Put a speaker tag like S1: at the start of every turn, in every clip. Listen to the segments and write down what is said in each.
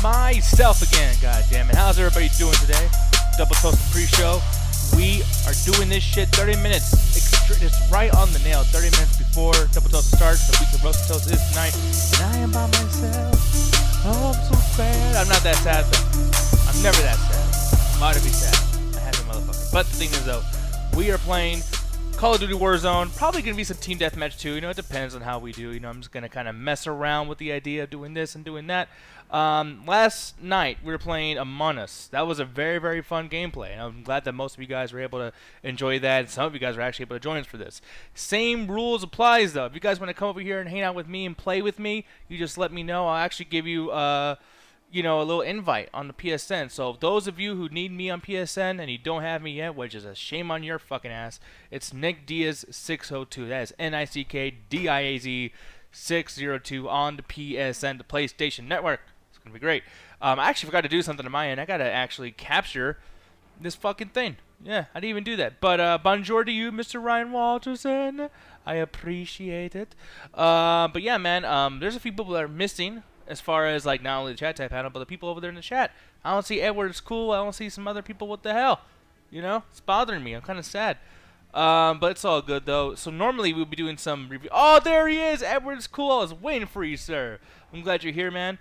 S1: myself again. God damn it. How's everybody doing today? Double Toast pre-show. We are doing this shit 30 minutes. It's right on the nail. 30 minutes before Double Toast starts. The week of Roast Toast is tonight. And I am by myself. Oh, I'm so sad. I'm not that sad though. I'm never that sad. I'm allowed to be sad. I have a motherfucker. But the thing is though, we are playing Call of Duty Warzone. Probably going to be some team deathmatch too. You know, it depends on how we do. You know, I'm just going to kind of mess around with the idea of doing this and doing that. Last night, we were playing Among Us. That was a very, very fun gameplay. And I'm glad that most of you guys were able to enjoy that. And some of you guys were actually able to join us for this. Same rules applies, though. If you guys want to come over here and hang out with me and play with me, you just let me know. I'll actually give you you know, a little invite on the PSN. So those of you who need me on PSN and you don't have me yet, which is a shame on your fucking ass, it's Nick Diaz 602. That is NickDiaz 602 on the PSN, the PlayStation Network. It's gonna be great. I actually forgot to do something on my end. I gotta actually capture this fucking thing. Yeah, I didn't even do that. But bonjour to you, Mr. Ryan Walterson. I appreciate it. But yeah, man, there's a few people that are missing. As far as like not only the chat type panel, but the people over there in the chat. I don't see Edward's cool. I don't see some other people. What the hell? You know, it's bothering me. I'm kind of sad. But it's all good though. So normally we'll be doing some review. Oh, there he is. Edward's cool. I was waiting for you, sir. I'm glad you're here, man.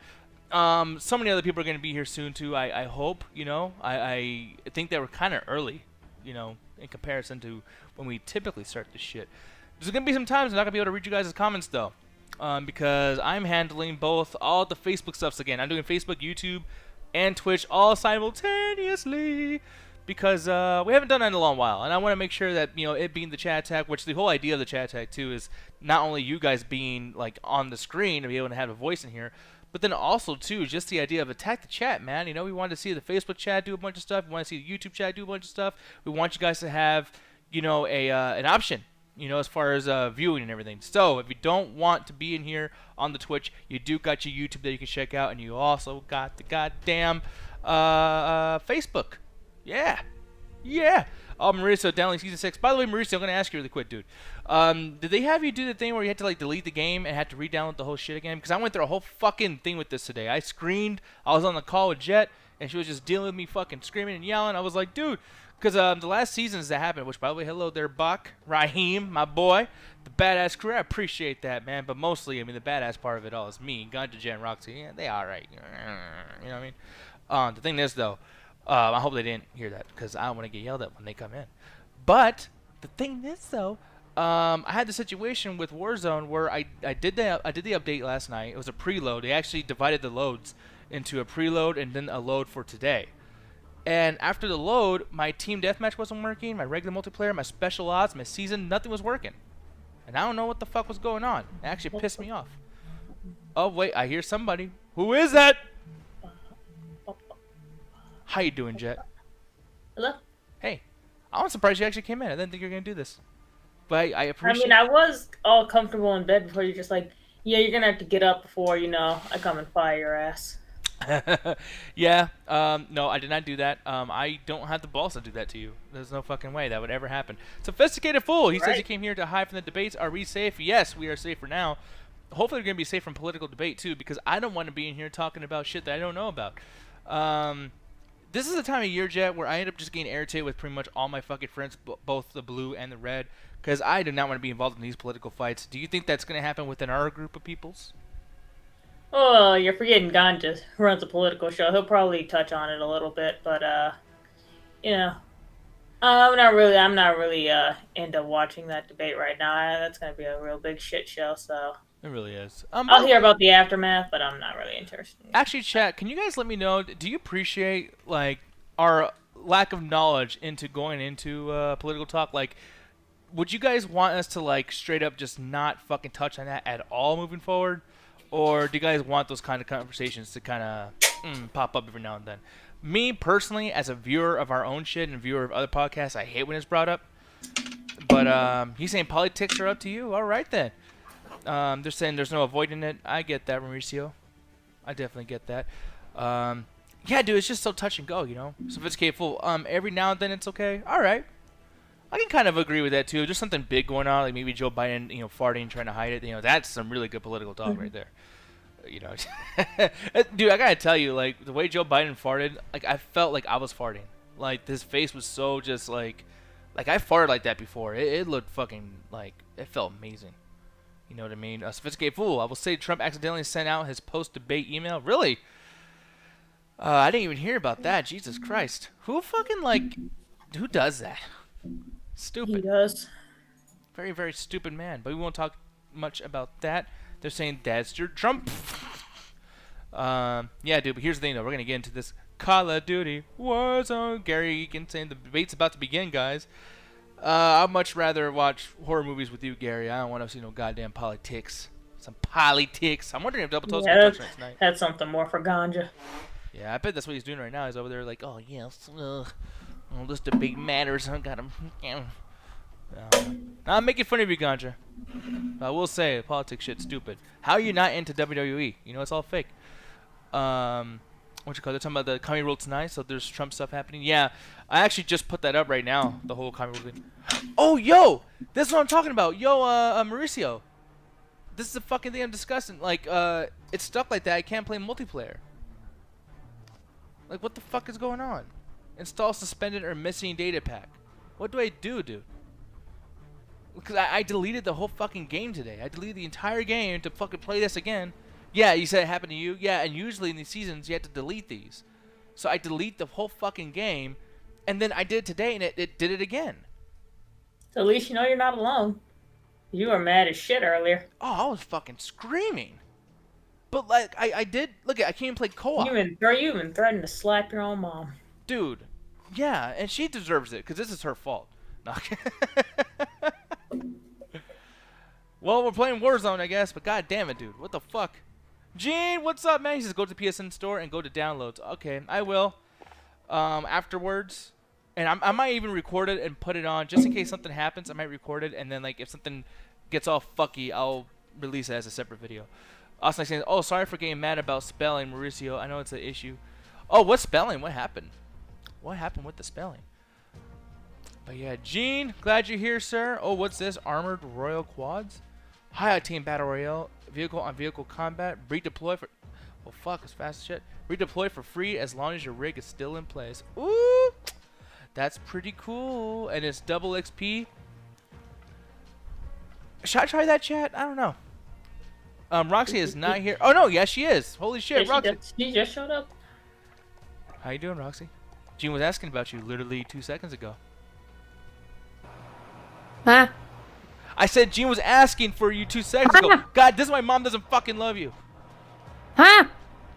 S1: So many other people are gonna be here soon too. I hope. You know, I think they were kind of early. You know, in comparison to when we typically start this shit. There's gonna be some times I'm not gonna be able to read you guys' comments though. Because I'm handling both all the Facebook stuffs again. I'm doing Facebook, YouTube, and Twitch all simultaneously because we haven't done that in a long while, and I want to make sure that, you know, it being the chat tag, which the whole idea of the chat tag too is not only you guys being like on the screen and be able to have a voice in here, but then also too just the idea of attack the chat, man. You know, we want to see the Facebook chat do a bunch of stuff. We want to see the YouTube chat do a bunch of stuff. We want you guys to have, you know, a an option. You know, as far as viewing and everything. So, if you don't want to be in here on the Twitch, you do got your YouTube that you can check out, and you also got the goddamn Facebook. Yeah. Yeah. Oh, Mauricio, downloading Season 6. By the way, Mauricio, I'm going to ask you really quick, dude. Did they have you do the thing where you had to, like, delete the game and had to re-download the whole shit again? Because I went through a whole fucking thing with this today. I screamed. I was on the call with Jet, and she was just dealing with me fucking screaming and yelling. I was like, dude... Because the last seasons that happened, which by the way, hello there, Bach, Raheem, my boy, the badass crew, I appreciate that, man. But mostly, I mean, the badass part of it all is me, Ganja, Jen, Roxy. Yeah, they all right. You know what I mean? The thing is, though, I hope they didn't hear that because I don't want to get yelled at when they come in. But the thing is, though, I had the situation with Warzone where I did the update last night. It was a preload. They actually divided the loads into a preload and then a load for today. And after the load, my team deathmatch wasn't working, my regular multiplayer, my special odds, my season, nothing was working. And I don't know what the fuck was going on. It actually pissed me off. Oh, wait, I hear somebody. Who is that? How you doing, Jet?
S2: Hello?
S1: Hey, I was surprised you actually came in. I didn't think you were going to do this. But I appreciate it.
S2: I was all comfortable in bed before you're just like, yeah, you're going to have to get up before, you know, I come and fire your ass.
S1: Yeah, no, I did not do that. I don't have the balls to do that to you. There's no fucking way that would ever happen. Sophisticated Fool, he says he came here to hide from the debates. Are we safe? Yes, we are safe for now. Hopefully we're going to be safe from political debate, too, because I don't want to be in here talking about shit that I don't know about. This is the time of year, Jet, where I end up just getting irritated with pretty much all my fucking friends, both the blue and the red, because I do not want to be involved in these political fights. Do you think that's going to happen within our group of peoples?
S2: Oh, you're forgetting Ganja runs a political show. He'll probably touch on it a little bit, but you know, I'm not really into watching that debate right now. That's gonna be a real big shit show. So
S1: it really is.
S2: I'll hear about the aftermath, but I'm not really interested.
S1: Actually, chat, can you guys let me know? Do you appreciate like our lack of knowledge into going into political talk? Like, would you guys want us to like straight up just not fucking touch on that at all moving forward? Or do you guys want those kind of conversations to kind of pop up every now and then? Me, personally, as a viewer of our own shit and a viewer of other podcasts, I hate when it's brought up. But he's saying politics are up to you. All right, then. They're saying there's no avoiding it. I get that, Mauricio. I definitely get that. Yeah, dude, it's just so touch and go, you know? Sophisticated Fool. Every now and then it's okay. All right. I can kind of agree with that, too. There's something big going on, like maybe Joe Biden, you know, farting, trying to hide it. You know, that's some really good political talk right there. You know, dude, I gotta tell you, like the way Joe Biden farted, like I felt like I was farting. Like his face was so just like I farted like that before. It looked fucking like it felt amazing. You know what I mean? A sophisticated fool. I will say Trump accidentally sent out his post-debate email. Really? I didn't even hear about that. Jesus Christ. Who fucking who does that? Stupid.
S2: He does.
S1: Very, very stupid man. But we won't talk much about that. They're saying that's your Trump. Yeah, dude. But here's the thing, though. We're gonna get into this Call of Duty Warzone. Gary Egan saying the debate's about to begin, guys. I'd much rather watch horror movies with you, Gary. I don't want to see no goddamn politics. Some politics. I'm wondering if Double Toast will touch next night.
S2: That's something more for Ganja.
S1: Yeah, I bet that's what he's doing right now. He's over there like, oh yes, this debate matters. I got him. I'm making fun of you, Ganja. I will say, politics shit's stupid. How are you not into WWE? You know, it's all fake. What you call it? They're talking about the Comedy Rule tonight, so there's Trump stuff happening. Yeah, I actually just put that up right now, the whole Comedy Rule thing. Oh, yo! This is what I'm talking about. Yo, Mauricio. This is the fucking thing I'm discussing. Like, it's stuff like that. I can't play multiplayer. Like, what the fuck is going on? Install suspended or missing data pack. What do I do, dude? Because I deleted the whole fucking game today. I deleted the entire game to fucking play this again. Yeah, you said it happened to you. Yeah, and usually in these seasons, you have to delete these. So I delete the whole fucking game, and then I did it today, and it did it again.
S2: So at least you know you're not alone. You were mad as shit earlier.
S1: Oh, I was fucking screaming. But, like, I did... Look, I can't even play co-op.
S2: You even threatened to slap your own mom.
S1: Dude. Yeah, and she deserves it, because this is her fault. No. Well, we're playing Warzone, I guess, but god damn it, dude. What the fuck? Gene, what's up, man? He says go to the PSN store and go to downloads. Okay, I will. Afterwards. And I might even record it and put it on. Just in case something happens, I might record it. And then, like, if something gets all fucky, I'll release it as a separate video. Austin saying, oh, sorry for getting mad about spelling, Mauricio. I know it's an issue. Oh, what spelling? What happened? What happened with the spelling? But yeah, Gene, glad you're here, sir. Oh, what's this? Armored Royal Quads? High Octane Battle Royale. Vehicle on vehicle combat. Redeploy for... Well, fuck, it's fast as shit. Redeploy for free as long as your rig is still in place. Ooh! That's pretty cool. And it's double XP. Should I try that, chat? I don't know. Roxy is not here. Oh, no, yeah, she is. Holy shit,
S2: Yeah,
S1: Roxy.
S2: she just showed up.
S1: How you doing, Roxy? Gene was asking about you literally 2 seconds ago.
S3: Huh?
S1: I said Gene was asking for you 2 seconds ago. God, this is why mom doesn't fucking love you.
S3: Huh?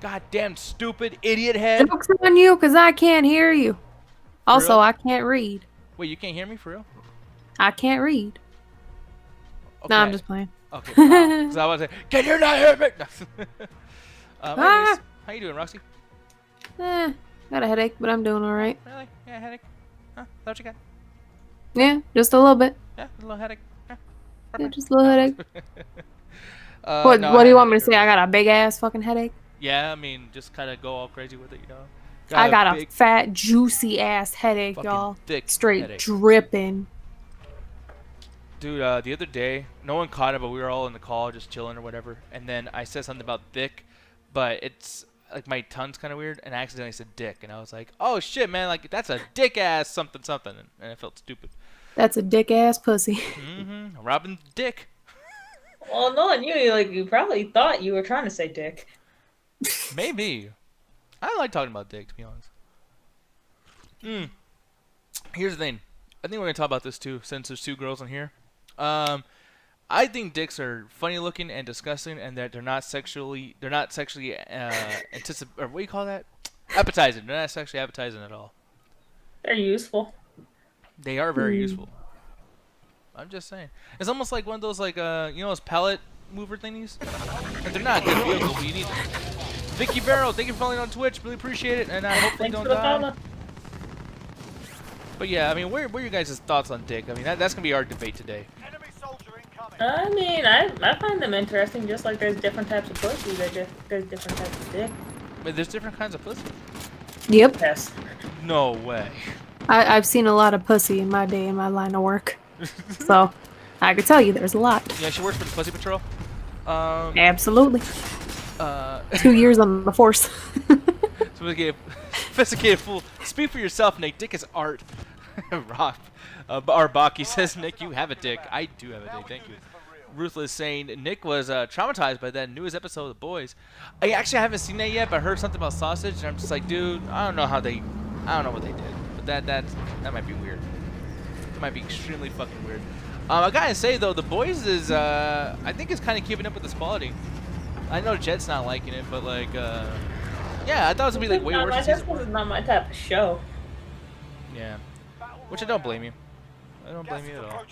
S1: God damn stupid idiot head.
S3: Joke's on you, because I can't hear you. Also,
S1: real?
S3: I can't read.
S1: Wait, you can't hear me for real?
S3: I can't read.
S1: Okay.
S3: No, I'm just playing.
S1: Okay. Because I was like, can you not hear me? Anyways, how you doing, Roxy?
S3: Got a headache, but I'm doing alright.
S1: Really? Yeah, headache? Huh? Is that what you got?
S3: Yeah, just a little bit.
S1: Yeah, a little headache.
S3: Yeah, just a little headache.
S1: What
S3: What do you want me to say? I got a big ass fucking headache?
S1: Yeah, I mean, just kind of go all crazy with it, you know?
S3: I got a
S1: big,
S3: fat, juicy ass headache,
S1: fucking
S3: y'all.
S1: thick
S3: Straight
S1: headache.
S3: dripping.
S1: Dude, the other day, no one caught it, but we were all in the call just chilling or whatever. And then I said something about thick, but it's like my tongue's kind of weird, and I accidentally said dick. And I was like, oh shit, man, like that's a dick ass something something. And it felt stupid.
S3: That's a dick ass pussy.
S1: Mm-hmm. Robin Dick.
S2: Well, knowing you, like, you probably thought you were trying to say dick.
S1: Maybe. I like talking about dick, to be honest. Here's the thing. I think we're going to talk about this too, since there's two girls in here. I think dicks are funny looking and disgusting, and that they're not sexually or what do you call that? Appetizing. They're not sexually appetizing at all.
S2: They're useful.
S1: They are very useful. I'm just saying. It's almost like one of those, like, you know, those pallet mover thingies? And they're not a good vehicle, but you need them. Vicky Barrow, thank you for following on Twitch. Really appreciate it, and I hope they don't die. But yeah, I mean, what are your guys' thoughts on dick? I mean, that's going to be our debate today.
S2: I mean, I find them interesting, just like there's different types of pussy, there's different types of dick.
S1: But there's different kinds of pussy?
S3: Yep.
S2: Yes.
S1: No way.
S3: I've seen a lot of pussy in my day in my line of work. So, I could tell you there's a lot.
S1: Yeah, she works for the Pussy Patrol.
S3: Absolutely. 2 years on the force.
S1: Sophisticated fool. Speak for yourself, Nick. Dick is art. Rock. Arbaki says, Nick, you have a dick. I do have a dick. Thank you. Ruthless saying Nick was traumatized by that newest episode of The Boys. I actually haven't seen that yet, but I heard something about sausage, and I'm just like, dude, I don't know what they did, but that might be weird. That might be extremely fucking weird. I gotta say though, The Boys is I think it's kind of keeping up with this quality. I know Jet's not liking it, but like, yeah, I thought it was gonna be like way worse.
S2: This was not my type of show.
S1: Yeah, which I don't blame you. I don't blame you at all.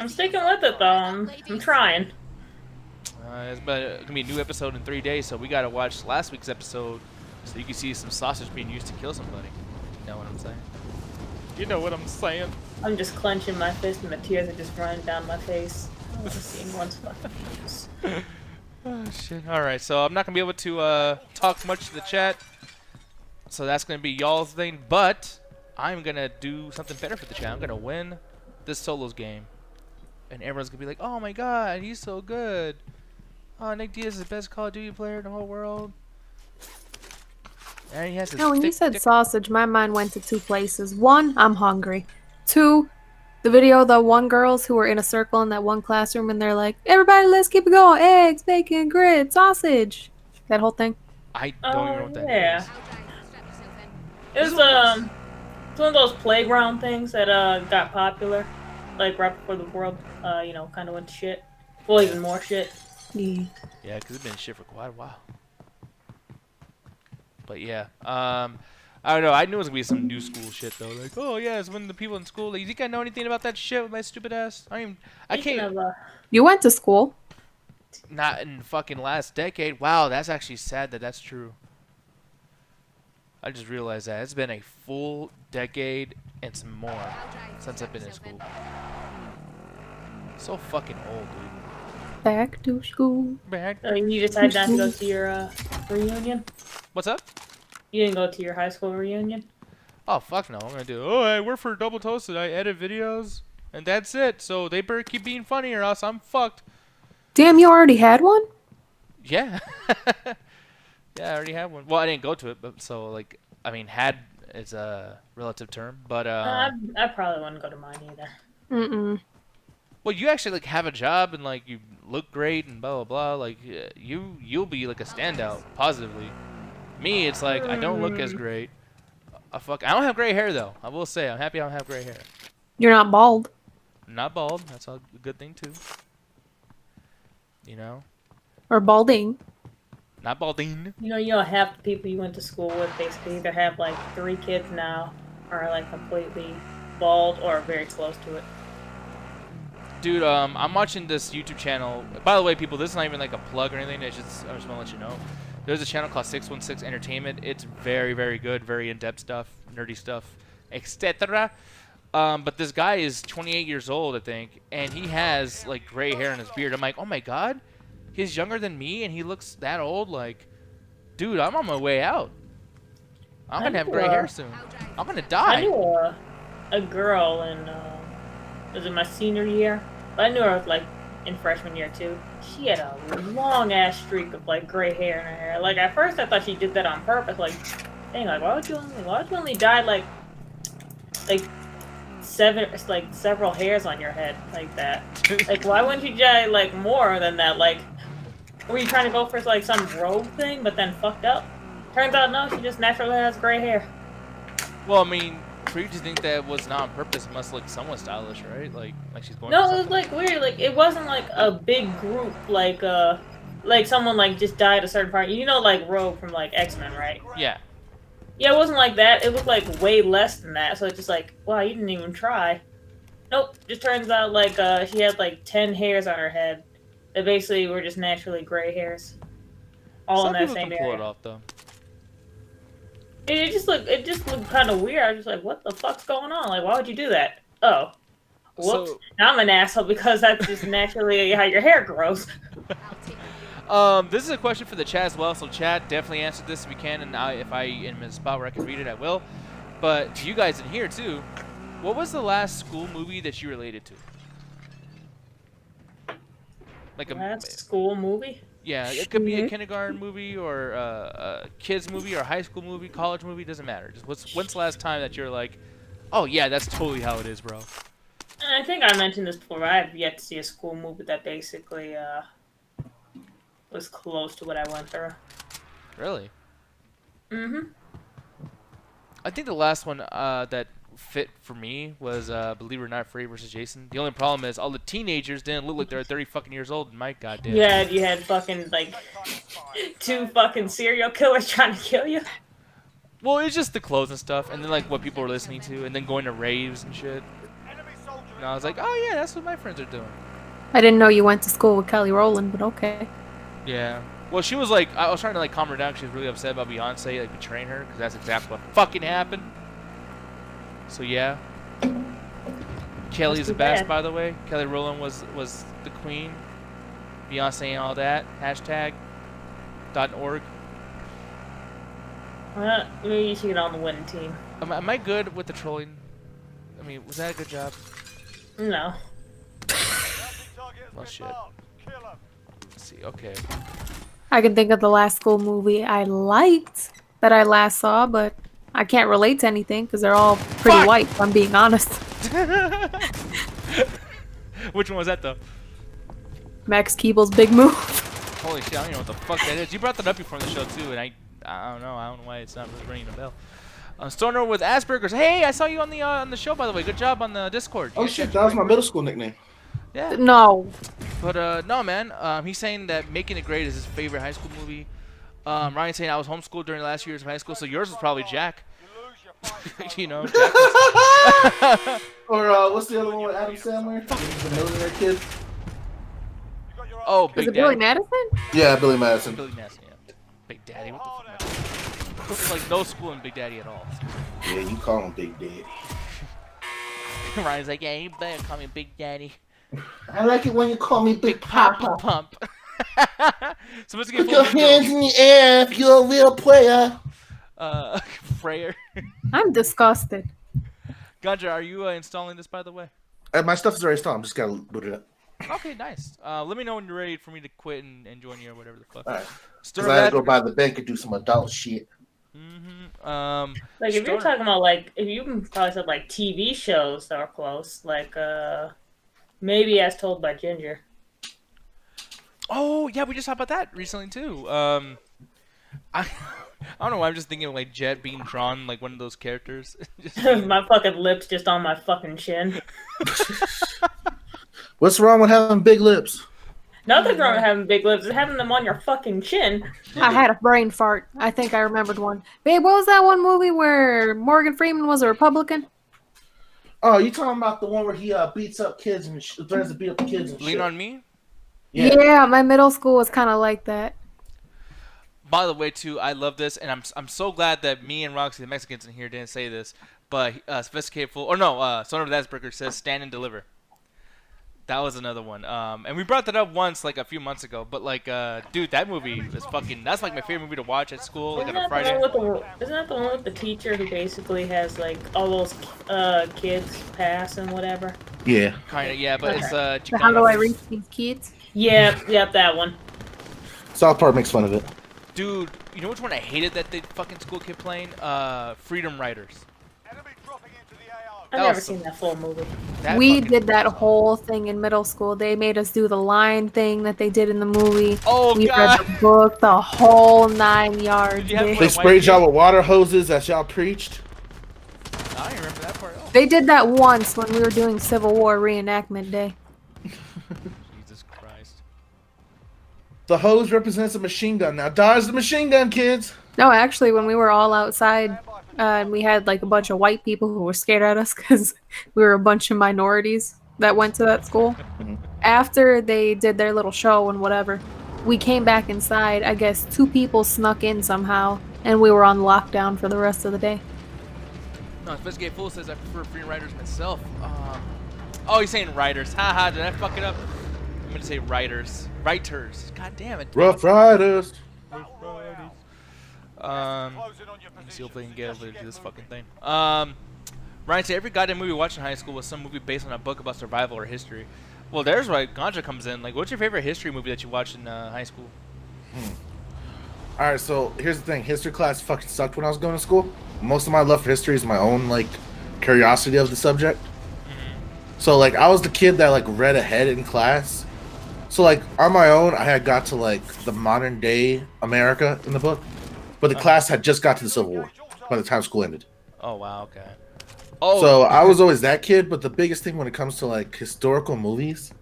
S2: I'm sticking with it though. I'm trying.
S1: It's gonna be a new episode in 3 days, so we gotta watch last week's episode so you can see some sausage being used to kill somebody. You know what I'm saying? You know what I'm saying?
S2: I'm just clenching my fist and the tears are just running down my face. I want to see anyone's fucking face.
S1: Oh shit. Alright, so I'm not gonna be able to talk much to the chat. So that's gonna be y'all's thing, but I'm gonna do something better for the chat. I'm gonna win this solos game. And everyone's gonna be like, oh my god, he's so good. Oh, Nick Diaz is the best Call of Duty player in the whole world. And he has his
S3: When you
S1: thick
S3: said
S1: dick.
S3: sausage, my mind went to 2 places. 1, I'm hungry. 2, the video of the one girls who were in a circle in that one classroom and they're like, everybody, let's keep it going. Eggs, bacon, grits, sausage. That whole thing.
S1: I don't even know what that
S2: yeah.
S1: is.
S2: It's it's one of those playground things that got popular, like right before the world kind of went to shit. Well, even more shit.
S3: Yeah.
S1: Yeah, because it's been shit for quite a while. But yeah, I don't know. I knew it was gonna be some new school shit though. Like, oh yeah, it's when the people in school. Like, you think I know anything about that shit with my stupid ass? I can't.
S3: You went to school.
S1: Not in fucking last decade. Wow, that's actually sad that that's true. I just realized that it's been a full decade and some more since I've been in school. So fucking old, dude.
S3: Back to school.
S1: Back.
S2: You decided not to go to your reunion?
S1: What's up?
S2: You didn't go to your high school reunion?
S1: Oh fuck no! I'm gonna do. Oh, I work for Double Toasted. I edit videos, and that's it. So they better keep being funny, or else I'm fucked.
S3: Damn, you already had one?
S1: Yeah. Yeah, I already had one. Well, I didn't go to it, but so like, I mean, had is a relative term, but
S2: I probably wouldn't go to mine either.
S3: Mm-mm.
S1: well, you actually like have a job and like you look great and blah blah blah. Like you'll be like a standout positively. Me, it's like I don't look as great. I don't have gray hair though. I will say I'm happy I don't have gray hair.
S3: You're not bald.
S1: I'm not bald. That's a good thing too. You know,
S3: Or balding.
S1: not balding.
S2: You know, half the people you went to school with basically either have like 3 kids now, or are like completely bald or very close to it.
S1: Dude, I'm watching this YouTube channel. By the way, people, this is not even like a plug or anything. I just want to let you know. There's a channel called 616 Entertainment. It's very, very good, very in-depth stuff, nerdy stuff, etc. But this guy is 28 years old, I think, and he has like gray hair in his beard. I'm like, oh my god, he's younger than me, and he looks that old. Like, dude, I'm on my way out. I'm gonna have gray hair soon. I'm gonna
S2: I
S1: die.
S2: knew a girl in was it my senior year? But I knew her like in freshman year too. She had a long ass streak of like gray hair in her hair. Like at first I thought she did that on purpose. Like, dang, like why would you only dye like several hairs on your head like that? Like why wouldn't you dye like more than that? Like were you trying to go for like some robe thing but then fucked up? Turns out no, she just naturally has gray hair.
S1: Well, I mean, for you to think that was not on purpose, it must look somewhat stylish, right? Like she's going.
S2: No,
S1: for
S2: it was
S1: something.
S2: like weird. Like it wasn't like a big group. Like someone like just died a certain part. You know, like Rogue from like X-Men, right?
S1: Yeah.
S2: Yeah, it wasn't like that. It was like way less than that. So it's just like, wow, you didn't even try. Nope. Just turns out like she had like 10 hairs on her head. That basically were just naturally gray hairs, all
S1: Some
S2: in that
S1: people
S2: same
S1: can pull
S2: area.
S1: it off though.
S2: It just looked kind of weird. I was just like, what the fuck's going on? Like, why would you do that? Oh, whoops.
S1: So-
S2: Now I'm an asshole because that's just naturally how your hair grows.
S1: This is a question for the chat as well, so chat, definitely answer this if you can, and if I am in a spot where I can read it, I will. But to you guys in here too, what was the last school movie that you related to? Like a
S2: Last school movie?
S1: yeah, it could be a
S3: Shit.
S1: kindergarten movie or a kids movie or a high school movie, college movie, doesn't matter. Just when's the last time that you're like, oh yeah, that's totally how it is, bro.
S2: I think I mentioned this before. I have yet to see a school movie that basically was close to what I went through.
S1: Really?
S2: Mm-hmm.
S1: I think the last one that fit for me was Believe It or Not, Freddy vs. Jason. The only problem is all the teenagers didn't look like they were 30 fucking years old. And my goddamn.
S2: You had fucking like 2 fucking serial killers trying to kill you.
S1: Well, it's just the clothes and stuff, and then like what people were listening to, and then going to raves and shit. And I was like, oh yeah, that's what my friends are doing.
S3: I didn't know you went to school with Kelly Rowland, but okay.
S1: Yeah. Well, she was like, I was trying to like calm her down. 'Cause she was really upset about Beyonce like betraying her, because that's exactly what fucking happened. So yeah. Kelly's the
S2: too
S1: best,
S2: bad.
S1: by the way. Kelly Rowland was the queen. Beyonce and all that. #.org.
S2: Maybe you should get on the winning team.
S1: Am I good with the trolling? I mean, was that a good job?
S2: No.
S1: Well, shit. Let's see. Okay.
S3: I can think of the last school movie I liked that I last saw, but I can't relate to anything because they're all pretty
S1: Fuck!
S3: white, if I'm being honest.
S1: Which one was that though?
S3: Max Keeble's Big Move.
S1: Holy shit! I don't even know what the fuck that is. You brought that up before in the show too, and I don't know. I don't know why it's not really ringing a bell. Stoner with Asperger's. Hey, I saw you on the show, by the way. Good job on the Discord.
S4: Oh shit, that was my middle school nickname.
S1: Yeah.
S3: No.
S1: But no, man. He's saying that Making It Great is his favorite high school movie. Ryan's saying I was homeschooled during the last years of high school, so yours was probably Jack. You know, Jack was...
S4: Or what's the other one with Adam Sandler? The millionaire kid.
S1: Oh,
S3: Is
S1: Big
S3: it Billy
S1: Daddy.
S3: Madison?
S4: Yeah, Billy Madison.
S1: Billy Madison, yeah. Big Daddy. What the fuck? There's like no school in Big Daddy at all.
S4: Yeah, you call him Big Daddy.
S1: Ryan's like, yeah, you better call me Big Daddy.
S4: I like it when you call me Big Papa.
S1: Pump. So let's get
S4: Put your hands in the air if you're a real player.
S1: Freyer.
S3: I'm disgusted.
S1: Ganja, are you installing this, by the way?
S4: My stuff is already installed. I'm just gotta boot it up.
S1: Okay, nice. Let me know when you're ready for me to quit and join you or whatever the fuck.
S4: Alright.
S1: Stir
S4: Because I had to
S1: that.
S4: go by the bank and do some adult shit.
S1: Mm-hmm.
S2: Like if you're
S1: Stoner-
S2: talking about like if you probably said like TV shows that are close, like maybe As Told by Ginger.
S1: Oh yeah, we just talked about that recently too. I don't know why I'm just thinking of like Jet being drawn like one of those characters. Just-
S2: My fucking lips just on my fucking chin.
S4: What's wrong with having big lips?
S2: Nothing's wrong with having big lips. It's having them on your fucking chin.
S3: I had a brain fart. I think I remembered one. Babe, what was that one movie where Morgan Freeman was a Republican?
S4: Oh, you talking about the one where he beats up kids and threatens to beat up the kids and
S1: Lean
S4: shit?
S1: on Me.
S3: Yeah, my middle school was kind of like that.
S1: By the way, too, I love this, and I'm so glad that me and Roxy, the Mexicans in here, didn't say this. But Sophisticated Fool, or no, Son of Asperger says Stand and Deliver. That was another one. And we brought that up once, like a few months ago. But like, dude, that movie is fucking. That's like my favorite movie to watch at school, like
S2: Isn't
S1: on a
S2: that, the
S1: Friday.
S2: one with isn't that the one with the teacher who basically has like all those kids pass and whatever?
S4: Yeah.
S1: Kind of, yeah. But it's
S3: So how do I reach these kids?
S2: Yep, that one.
S4: South Park makes fun of it.
S1: Dude, you know which one I hated that the fucking school kept playing? Freedom Riders.
S2: I've
S1: That
S2: never
S1: was
S2: seen that full movie.
S1: That
S3: We
S1: fucking-
S3: did that whole thing in middle school. They made us do the line thing that they did in the movie.
S1: Oh
S3: We
S1: god.
S3: read the book, the whole 9 yards.
S1: Did you have
S3: bitch.
S1: one?
S4: They sprayed y'all with water hoses as y'all preached.
S1: I don't remember that part. Oh,
S3: They did that once when we were doing Civil War reenactment day.
S1: Jesus Christ.
S4: The hose represents a machine gun. Now dodge the machine gun, kids.
S3: No, actually, when we were all outside, and we had like a bunch of white people who were scared at us because we were a bunch of minorities that went to that school. After they did their little show and whatever, we came back inside. I guess 2 people snuck in somehow, and we were on lockdown for the rest of the day.
S1: No, Sophisticated Fool says I prefer Freedom Riders myself. Oh, he's saying writers. Haha, did I fuck it up? I'm gonna say writers. Writers. God damn it.
S4: Rough Riders.
S1: Let me see if I can get over to do this fucking thing. Ryan said every goddamn movie we watched in high school was some movie based on a book about survival or history. Well, there's why Ganja comes in. Like, what's your favorite history movie that you watched in high school?
S4: All right, so here's the thing: history class fucking sucked when I was going to school. Most of my love for history is my own like curiosity of the subject. So like, I was the kid that like read ahead in class. So like on my own, I had got to like the modern day America in the book, but the class had just got to the Civil War by the time school ended.
S1: Oh wow, okay. Oh,
S4: So I was always that kid. But the biggest thing when it comes to like historical movies,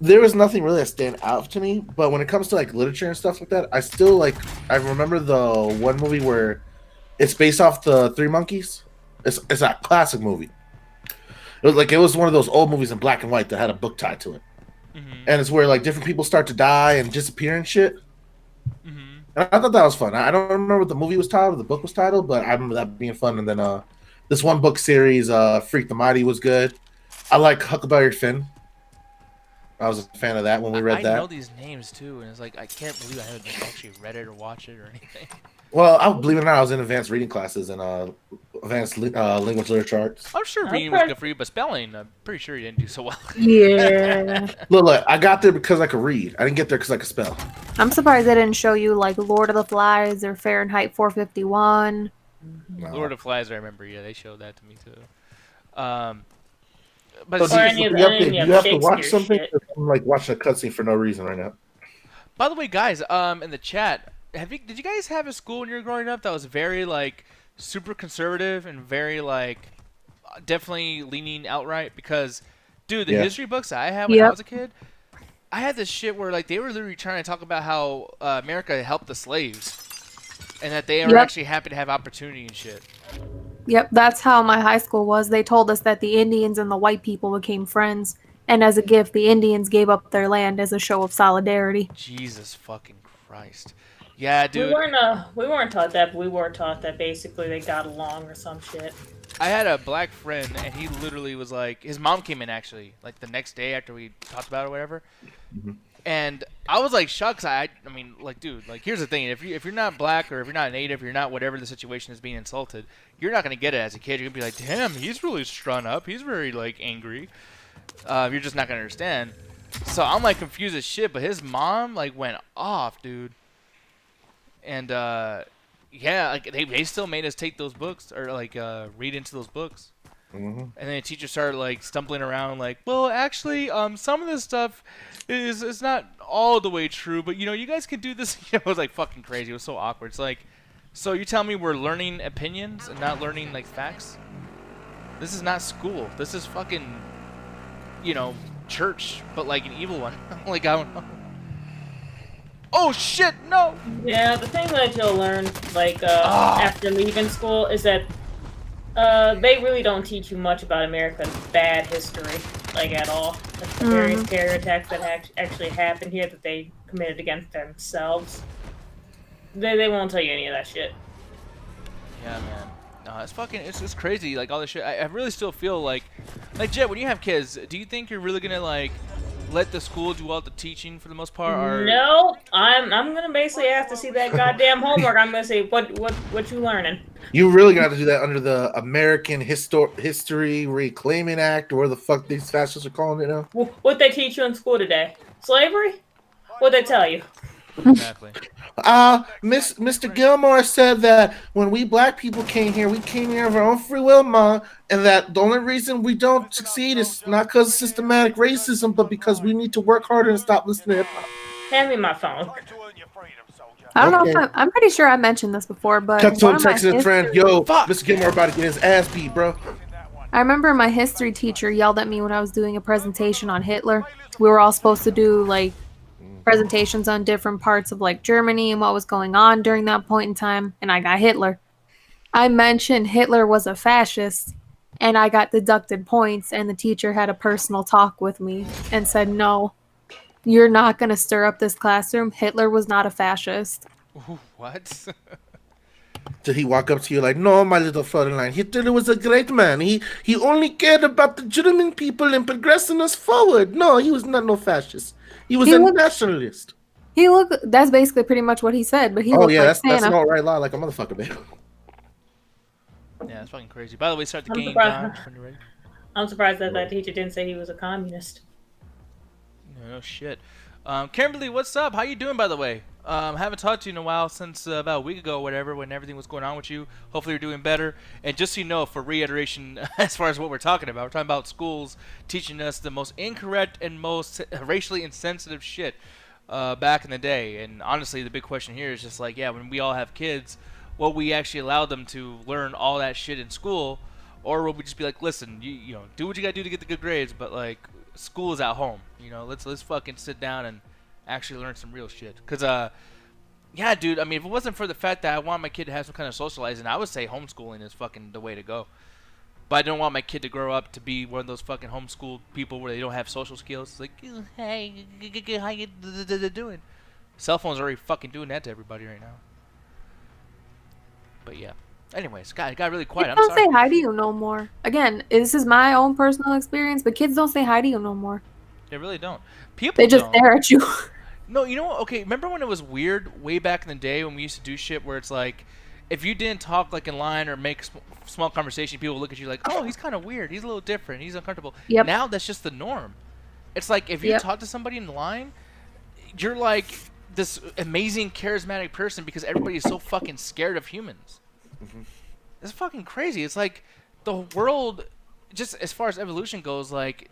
S4: there was nothing really that stand out to me. But when it comes to like literature and stuff like that, I still like. I remember the one movie where it's based off the Three Monkeys. It's a classic movie. It was one of those old movies in black and white that had a book tied to it, and it's where like different people start to die and disappear and shit. And I thought that was fun. I don't remember what the movie was titled or the book was titled, but I remember that being fun. And then this one book series, Freak the Mighty, was good. I like Huckleberry Finn. I was a fan of that when we read
S1: I
S4: that.
S1: know these names too, and it's like I can't believe I haven't actually read it or watched it or anything.
S4: Well, believe it or not, I was in advanced reading classes and advanced language literature arts.
S1: I'm sure reading was good for you, but spelling, I'm pretty sure you didn't do so well.
S3: Yeah.
S4: Look, I got there because I could read. I didn't get there because I could spell.
S3: I'm surprised they didn't show you like Lord of the Flies or Fahrenheit 451.
S4: No.
S1: Lord of Flies, I remember. Yeah, they showed that to me too. But
S4: So
S1: see,
S2: Or any of
S4: you have to,
S2: any of
S4: you have to watch
S2: Shakespeare's
S4: something.
S2: shit.
S4: I'm like watching a cutscene for no reason right now.
S1: by the way, guys, in the chat, did you guys have a school when you were growing up that was very like super conservative and very like definitely leaning outright? Because, dude, the
S4: Yeah.
S1: history books I had when I
S3: Yep.
S1: was a kid, I had this shit where like they were literally trying to talk about how America helped the slaves, and that they were
S3: Yep.
S1: actually happy to have opportunity and shit.
S3: Yep, that's how my high school was. They told us that the Indians and the white people became friends, and as a gift, the Indians gave up their land as a show of solidarity.
S1: Jesus fucking Christ. Yeah, dude.
S2: We weren't taught that, but we were taught that basically they got along or some shit.
S1: I had a black friend, and he literally was like, his mom came in actually, like the next day after we talked about it or whatever. And I was like, shucks, I mean, like, dude, like, here's the thing. If you're not black or if you're not native, you're not whatever the situation is being insulted, you're not going to get it as a kid. You're going to be like, damn, he's really strung up. He's very, like, angry. You're just not going to understand. So I'm, like, confused as shit, but his mom, like, went off, dude. And, yeah, like, they still made us take those books or, like, read into those books. And then the teacher started like stumbling around, like, well, actually, some of this stuff is not all the way true, but you know, you guys can do this. It was like fucking crazy. It was so awkward. It's like, so you tell me we're learning opinions and not learning like facts? This is not school. This is fucking, you know, church, but like an evil one. Like, I don't know. Oh shit! No.
S2: Yeah, the thing that you'll learn, like, after leaving school is that they really don't teach you much about America's bad history, like, at all. Like, the various terror attacks that actually happened here that they committed against themselves. They won't tell you any of that shit.
S1: Yeah, man. No, it's fucking, it's crazy, like, all this shit. I really still feel like Jet, when you have kids, do you think you're really gonna, like, let the school do all the teaching for the most part? Or...
S2: No, I'm gonna basically have to see that goddamn homework. I'm gonna say, what you learning?
S4: You really got to do that under the American History Reclaiming Act, or where the fuck these fascists are calling it now.
S2: What they teach you in school today? Slavery? What they tell you?
S1: Exactly.
S4: Mr. Gilmore said that when we black people came here, we came here of our own free will, Ma, and that the only reason we don't succeed is not because of systematic racism, but because we need to work harder and stop listening to hip hop.
S2: Hand me my phone.
S3: I don't
S4: Okay.
S3: know if I'm pretty sure I mentioned this before, but
S4: Cut to
S3: one
S4: him
S3: of my
S4: texting his friend,
S3: history-
S4: yo,
S1: Fuck.
S4: Mr. Gilmore about to get his ass beat, bro.
S3: I remember my history teacher yelled at me when I was doing a presentation on Hitler. We were all supposed to do like presentations on different parts of like Germany and what was going on during that point in time, and I got Hitler. I mentioned Hitler was a fascist, and I got deducted points, and the teacher had a personal talk with me and said, no, you're not going to stir up this classroom. Hitler was not a fascist.
S1: Ooh, what?
S4: Did he walk up to you like, no, my little Fräulein, Hitler was a great man. He only cared about the German people and progressing us forward. No, he was not no fascist. He was
S3: He
S4: a
S3: looked-
S4: nationalist.
S3: He looked, that's basically pretty much what he said, but he
S4: Oh
S3: looked
S4: yeah,
S3: like
S4: that's an
S3: Santa.
S4: alt-right lie like a motherfucker, man.
S1: Yeah, it's fucking crazy. By the way, start the
S2: I'm
S1: game,
S2: surprised.
S1: Don, when you're ready.
S2: I'm surprised that that teacher didn't say he was a communist.
S1: No shit. Kimberly, what's up? How you doing, by the way? Haven't talked to you in a while, since about a week ago or whatever, when everything was going on with you. Hopefully you're doing better. And just so you know, for reiteration, as far as what we're talking about schools teaching us the most incorrect and most racially insensitive shit back in the day. And honestly, the big question here is just like, yeah, when we all have kids, will we actually allow them to learn all that shit in school? Or will we just be like, listen, you know, do what you gotta do to get the good grades, but like, school is at home. You know, let's fucking sit down and actually learn some real shit. Cause yeah, dude. I mean, if it wasn't for the fact that I want my kid to have some kind of socializing, I would say homeschooling is fucking the way to go. But I don't want my kid to grow up to be one of those fucking homeschooled people where they don't have social skills. It's like, hey, how you doing? Cell phones are already fucking doing that to everybody right now. But yeah. Anyways, it got really quiet.
S3: Kids
S1: I'm
S3: don't
S1: sorry.
S3: say hi to you no more. Again, this is my own personal experience, but kids don't say hi to you no more.
S1: They really don't. People
S3: They just
S1: don't.
S3: stare at you.
S1: No, you know what? Okay, remember when it was weird way back in the day when we used to do shit where it's like, if you didn't talk like in line or make small conversation, people would look at you like, oh, he's kind of weird. He's a little different. He's uncomfortable.
S3: Yep.
S1: Now that's just the norm. It's like if you
S3: Yep.
S1: talk to somebody in the line, you're like this amazing charismatic person because everybody is so fucking scared of humans. It's fucking crazy. It's like the world, just as far as evolution goes, like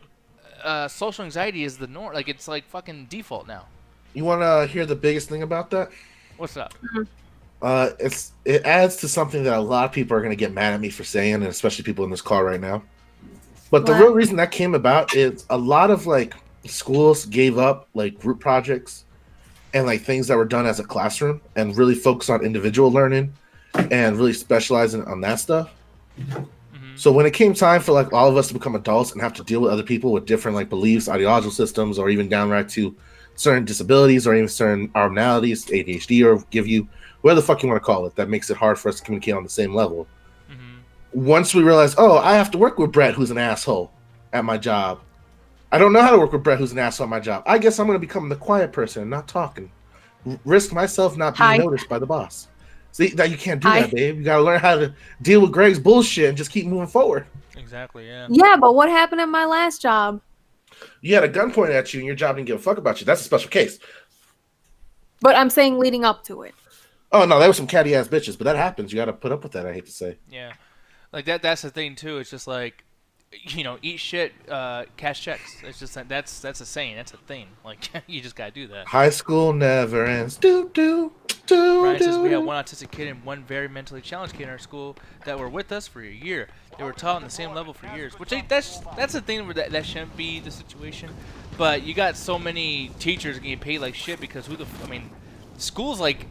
S1: social anxiety is the norm. Like it's like fucking default now.
S4: You want to hear the biggest thing about that?
S1: What's up?
S4: It adds to something that a lot of people are going to get mad at me for saying, and especially people in this car right now. But the
S3: What?
S4: real reason that came about is a lot of like schools gave up like group projects and like things that were done as a classroom and really focus on individual learning and really specializing on that stuff. So when it came time for like all of us to become adults and have to deal with other people with different like beliefs, ideological systems, or even downright to certain disabilities or even certain abnormalities, ADHD, or give you whatever the fuck you want to call it, that makes it hard for us to communicate on the same level. Once we realize, oh, I have to work with Brett, who's an asshole at my job. I don't know how to work with Brett, who's an asshole at my job. I guess I'm going to become the quiet person and not talking. Risk myself not being
S3: Hi.
S4: noticed by the boss. See, that you can't do
S3: Hi.
S4: that, babe. You got to learn how to deal with Greg's bullshit and just keep moving forward.
S1: Exactly. Yeah.
S3: Yeah, but what happened at my last job?
S4: You had a gun pointed at you and your job didn't give a fuck about you. That's a special case.
S3: But I'm saying leading up to it.
S4: Oh, no, there were some catty ass bitches, but that happens. You got to put up with that, I hate to say.
S1: Yeah. Like that's the thing too. It's just like, you know, eat shit, cash checks. It's just like, that's a saying. That's a thing. Like you just gotta do that.
S4: High school never ends. Do, do, do,
S1: Brian says
S4: do,
S1: we had
S4: do.
S1: one autistic kid and one very mentally challenged kid in our school that were with us for a year. They were taught on the same level for years, which that's the thing where that shouldn't be the situation. But you got so many teachers getting paid like shit because I mean, school's like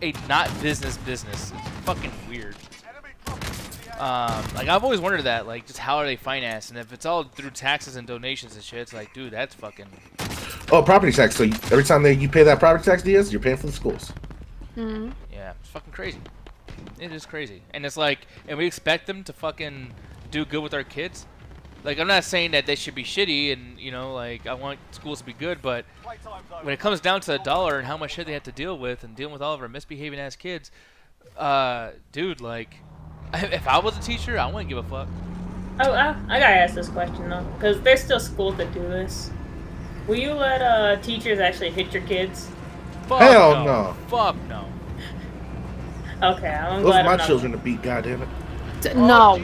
S1: a not business. It's fucking weird. Like I've always wondered that, like, just how are they financed? And if it's all through taxes and donations and shit, it's like, dude, that's fucking.
S4: Oh, property tax. So every time you pay that property tax, Diaz, you're paying for the schools.
S1: Yeah, it's fucking crazy. It is crazy, and it's like, and we expect them to fucking do good with our kids. Like, I'm not saying that they should be shitty, and you know, like, I want schools to be good, but when it comes down to the dollar and how much shit they have to deal with, and dealing with all of our misbehaving ass kids, dude, like, if I was a teacher, I wouldn't give a fuck.
S2: Oh, I gotta ask this question though, because there's still schools that do this. Will you let teachers actually hit your kids?
S1: Fuck
S4: Hell no.
S1: Fuck no.
S2: Okay, I'm
S4: Those
S2: glad
S4: are my
S2: I'm not-
S4: children to beat, goddammit.
S3: No.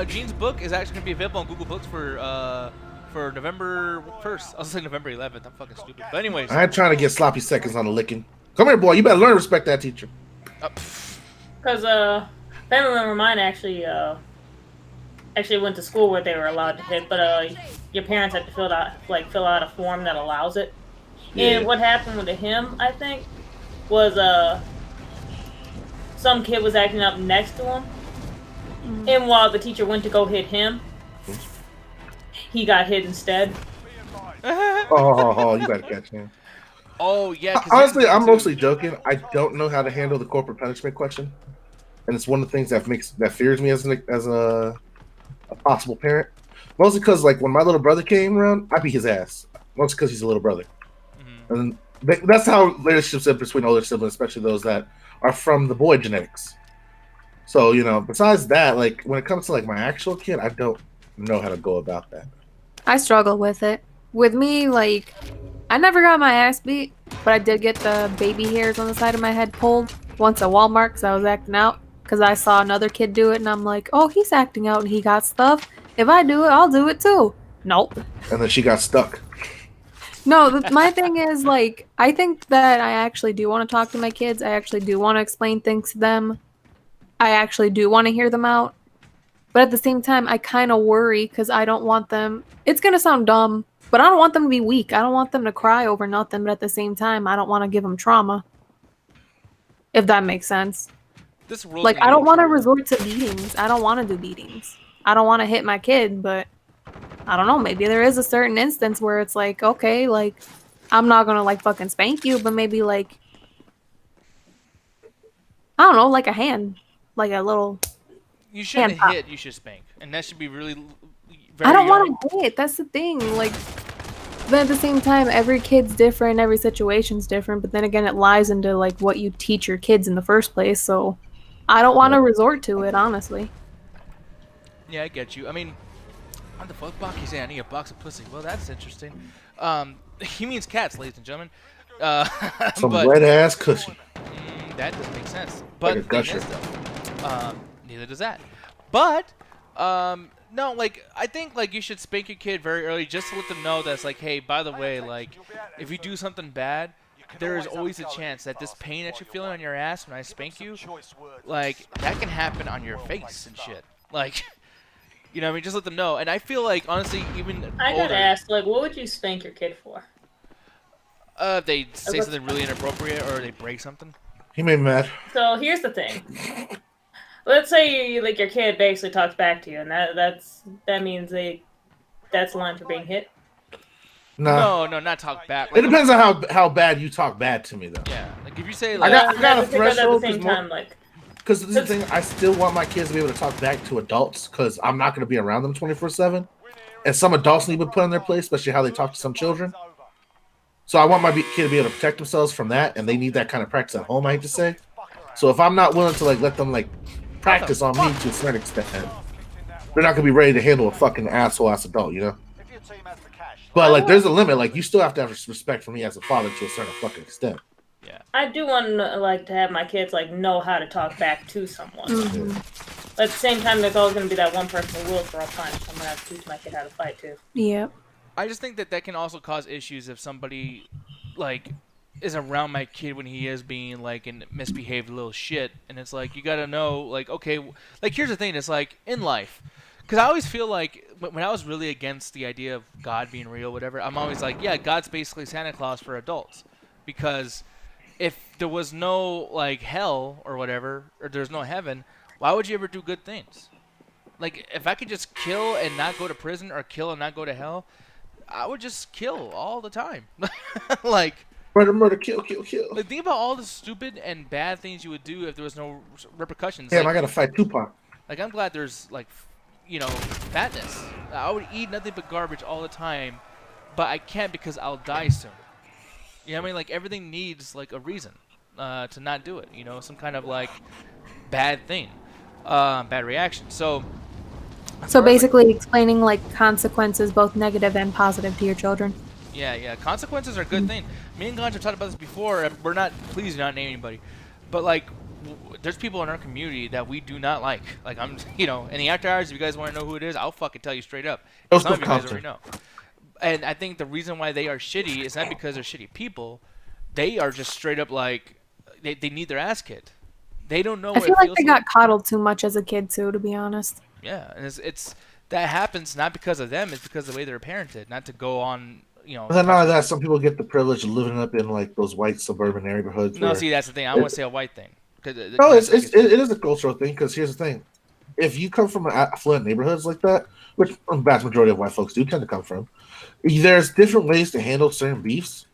S1: Gene's book is actually gonna be available on Google Books for November 1st. I was saying November 11th. I'm fucking stupid. But anyways,
S4: I ain't trying to get sloppy seconds on the licking. Come here, boy. You better learn to respect that teacher.
S2: Because family member of mine actually went to school where they were allowed to hit, but your parents had to fill out a form that allows it.
S4: Yeah.
S2: And what happened with him, I think, was some kid was acting up next to him, and while the teacher went to go hit him, he got hit instead.
S4: Oh, you better catch him.
S1: oh yeah. 'cause
S4: Honestly,
S1: here's the
S4: I'm
S1: thing, too.
S4: mostly joking. I don't know how to handle the corporate punishment question, and it's one of the things that fears me as a possible parent. Mostly because, like, when my little brother came around, I beat his ass. Mostly because he's a little brother, and that's how relationships are between older siblings, especially those that are from the boy genetics. So, you know, besides that, like, when it comes to like my actual kid, I don't know how to go about that.
S3: I struggle with it. with me, like, I never got my ass beat, but I did get the baby hairs on the side of my head pulled once at Walmart because I was acting out. Because I saw another kid do it, and I'm like, oh, he's acting out and he got stuff. If I do it, I'll do it too. Nope.
S4: And then she got stuck.
S3: No, my thing is, like, I think that I actually do want to talk to my kids. I actually do want to explain things to them. I actually do want to hear them out. But at the same time, I kind of worry because I don't want them. It's going to sound dumb, but I don't want them to be weak. I don't want them to cry over nothing. But at the same time, I don't want to give them trauma. If that makes sense.
S1: This world
S3: Like, I don't want to resort to beatings. I don't want to do beatings. I don't want to hit my kid, but I don't know. Maybe there is a certain instance where it's like, okay, like, I'm not going to, like, fucking spank you, but maybe, like, I don't know, like a hand. Like a little...
S1: You shouldn't
S3: hand pop.
S1: hit. You should spank, and that should be really.
S3: I don't
S1: young.
S3: want to hit. That's the thing. Like, but at the same time, every kid's different. Every situation's different. But then again, it lies into, like, what you teach your kids in the first place. So I don't want to resort to it, honestly.
S1: Yeah, I get you. I mean, what the fuck, Baki saying I need a box of pussy? Well, that's interesting. He means cats, ladies and gentlemen.
S4: Some
S1: but,
S4: wet ass cushion.
S1: that doesn't make sense. But
S4: Like a gusher.
S1: neither does that. But no, like, I think, like, you should spank your kid very early just to let them know that's like, hey, by the way, like, if you do something bad, there is always a chance that this pain that you're feeling on your ass when I spank you, like, that can happen on your face and shit. Like, you know what I mean? Just let them know. And I feel like, honestly, even
S2: I
S1: older,
S2: gotta ask, like, what would you spank your kid for?
S1: they say something really inappropriate or they break something.
S4: He made me mad.
S2: So here's the thing. Let's say your kid basically talks back to you, and that means that's the line for being hit.
S4: Nah.
S1: No, not talk back.
S4: It depends on how bad you talk bad to me, though.
S1: Yeah, like if you say
S4: I
S1: like,
S4: got a
S2: But at
S4: threshold
S2: the same time, like,
S4: because this is the thing. I still want my kids to be able to talk back to adults because I'm not going to be around them 24/7, and some adults need to be put in their place, especially how they talk to some children. So I want my kid to be able to protect themselves from that, and they need that kind of practice at home. I hate to say. So if I'm not willing to, like, let them, like, practice on me to a certain extent, they're not gonna be ready to handle a fucking asshole ass adult, you know. But, like, there's a limit. Like, you still have to have respect for me as a father to a certain fucking extent.
S1: yeah,
S2: I do want to, like, to have my kids, like, know how to talk back to someone.
S3: Mhm.
S2: But at the same time, there's always going to be that one person who will throw a punch. I'm going to have to teach my kid how to fight, too.
S3: Yep.
S1: I just think that can also cause issues if somebody, like, is around my kid when he is being, like, a misbehaved little shit, and it's like, you gotta know, like, okay, like, here's the thing, it's like, in life, because I always feel like, when I was really against the idea of God being real, whatever, I'm always like, yeah, God's basically Santa Claus for adults, because if there was no, like, hell, or whatever, or there's no heaven, why would you ever do good things? Like, if I could just kill and not go to prison, or kill and not go to hell, I would just kill all the time. Like,
S4: Murder, kill.
S1: like, think about all the stupid and bad things you would do if there was no repercussions.
S4: Damn,
S1: like,
S4: I gotta fight Tupac.
S1: like, I'm glad there's, like, you know, fatness. I would eat nothing but garbage all the time, but I can't because I'll die soon. You know what I mean? Like, everything needs, like, a reason to not do it. You know, some kind of, like, bad thing, bad reaction. So
S3: Basically explaining, like, consequences, both negative and positive, to your children.
S1: Yeah. Consequences are a good thing. Me and Ganj have talked about this before. And we're not, please do not name anybody, but, like, there's people in our community that we do not like. Like, I'm, you know, in the after hours, if you guys want to know who it is, I'll fucking tell you straight up. Some of you guys already know. And I think the reason why they are shitty is not because they're shitty people. They are just straight up, like, they need their ass kicked. They don't know.
S3: I feel like they got coddled too much as a kid too, to be honest.
S1: Yeah, and it's that happens not because of them. It's because of the way they're parented. Not to go on, you know.
S4: But then not only that, some people get the privilege of living up in, like, those white suburban neighborhoods.
S1: No, see, that's the thing. I want to say a white thing.
S4: No, it is a cultural thing, because here's the thing. If you come from affluent neighborhoods like that, which the vast majority of white folks do tend to come from, there's different ways to handle certain beefs.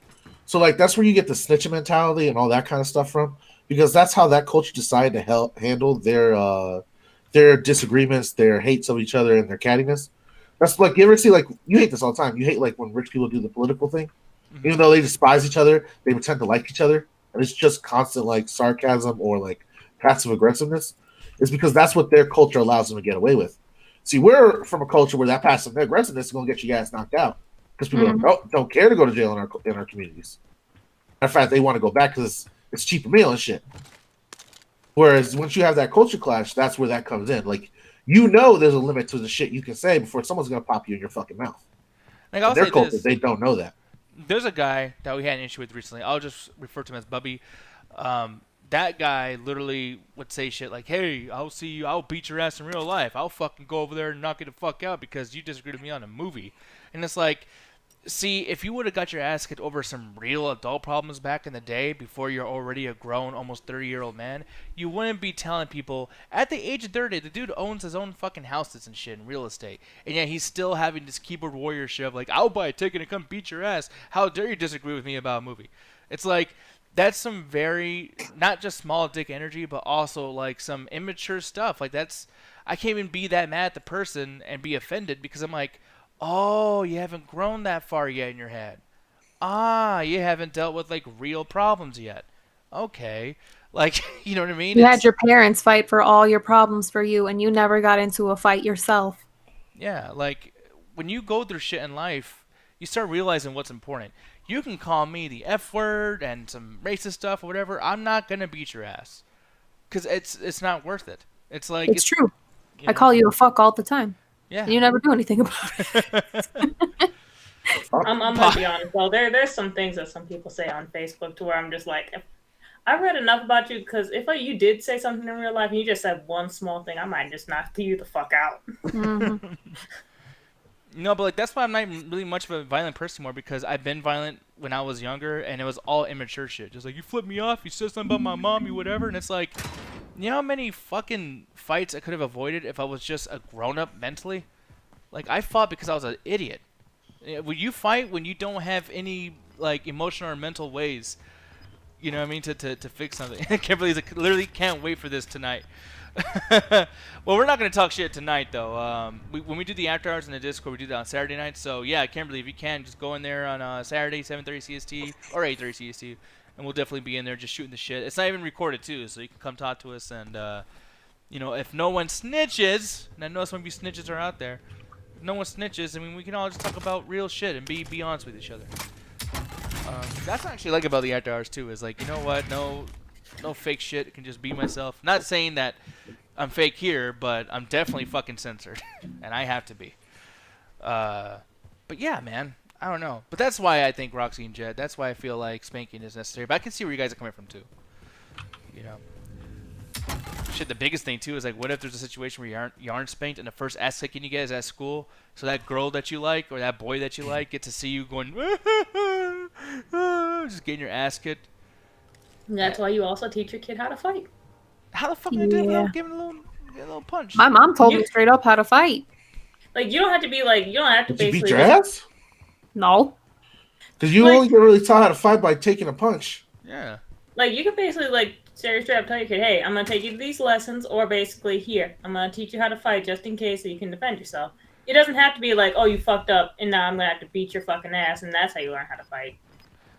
S4: So, like, that's where you get the snitching mentality and all that kind of stuff from, because that's how that culture decided to handle their disagreements, their hates of each other, and their cattiness. That's like, you ever see, like, you hate this all the time. You hate, like, when rich people do the political thing. Mm-hmm. Even though they despise each other, they pretend to like each other. And it's just constant, like, sarcasm or, like, passive aggressiveness. It's because that's what their culture allows them to get away with. See, we're from a culture where that passive aggressiveness is going to get your ass knocked out. because people don't care to go to jail in our communities. In fact, they want to go back because it's cheaper meal and shit. Whereas once you have that culture clash, that's where that comes in. Like, there's a limit to the shit you can say before someone's gonna pop you in your fucking mouth.
S1: Like, I'll
S4: Their
S1: say
S4: culture,
S1: this.
S4: they don't know that.
S1: There's a guy that we had an issue with recently. I'll just refer to him as Bubby. That guy literally would say shit like, "Hey, I'll beat your ass in real life. I'll fucking go over there and knock you the fuck out because you disagreed with me on a movie." And it's like, see, if you would have got your ass kicked over some real adult problems back in the day before you're already a grown, almost 30-year-old man, you wouldn't be telling people, at the age of 30, the dude owns his own fucking houses and shit in real estate. And yet he's still having this keyboard warrior shit of like, "I'll buy a ticket and come beat your ass. How dare you disagree with me about a movie?" It's like, that's some very, not just small dick energy, but also like some immature stuff. Like, I can't even be that mad at the person and be offended because I'm like, oh, you haven't grown that far yet in your head. You haven't dealt with like real problems yet. Okay. Like, you know what I mean?
S3: You had your parents fight for all your problems for you, and you never got into a fight yourself.
S1: Yeah, like, when you go through shit in life, you start realizing what's important. You can call me the F word and some racist stuff or whatever. I'm not going to beat your ass. Because it's not worth it. It's like...
S3: It's true.
S1: You know,
S3: I call you a fuck all the time.
S1: Yeah.
S3: And you never do anything about it.
S2: I'm gonna be honest though. There's some things that some people say on Facebook to where I'm just like, I read enough about you because if you did say something in real life and you just said one small thing, I might just knock you the fuck out.
S3: Mm-hmm.
S1: No, but like that's why I'm not really much of a violent person anymore because I've been violent when I was younger and it was all immature shit. Just like, you flipped me off, you said something about my mom, you whatever, and it's like, you know how many fucking fights I could have avoided if I was just a grown-up mentally? Like, I fought because I was an idiot. When you fight when you don't have any like emotional or mental ways, you know what I mean, to fix something. Kimberly's like, literally can't wait for this tonight. Well, we're not going to talk shit tonight, though. When we do the after hours in the Discord, we do that on Saturday night. So, yeah, Kimberly, if you can, just go in there on Saturday, 7:30 CST or 8:30 CST, and we'll definitely be in there just shooting the shit. It's not even recorded, too, so you can come talk to us. And, you know, if no one snitches, and I know some of you snitches are out there, if no one snitches, I mean, we can all just talk about real shit and be honest with each other. That's what I actually like about the after hours, too, is like, you know what, no fake shit. I can just be myself. Not saying that I'm fake here, but I'm definitely fucking censored, and I have to be. But yeah, man, I don't know. But that's why I think Roxy and Jet. That's why I feel like spanking is necessary. But I can see where you guys are coming from too. You know, shit. The biggest thing too is like, what if there's a situation where you aren't spanked, and the first ass kicking you get is at school? So that girl that you like or that boy that you like get to see you going, just getting your ass kicked.
S2: And that's why you also teach your kid how to fight.
S1: How the fuck do I do it without giving a little punch?
S3: My mom told me straight up how to fight.
S2: Like, you don't have to be like, you don't have to
S4: Did you
S2: basically.
S4: beat your ass?
S3: No.
S4: Because you only get really taught how to fight by taking a punch.
S1: Yeah.
S2: Like, you can basically, like, straight up tell your kid, hey, I'm going to take you to these lessons, or basically, here, I'm going to teach you how to fight just in case so you can defend yourself. It doesn't have to be like, oh, you fucked up, and now I'm going to have to beat your fucking ass, and that's how you learn how to fight.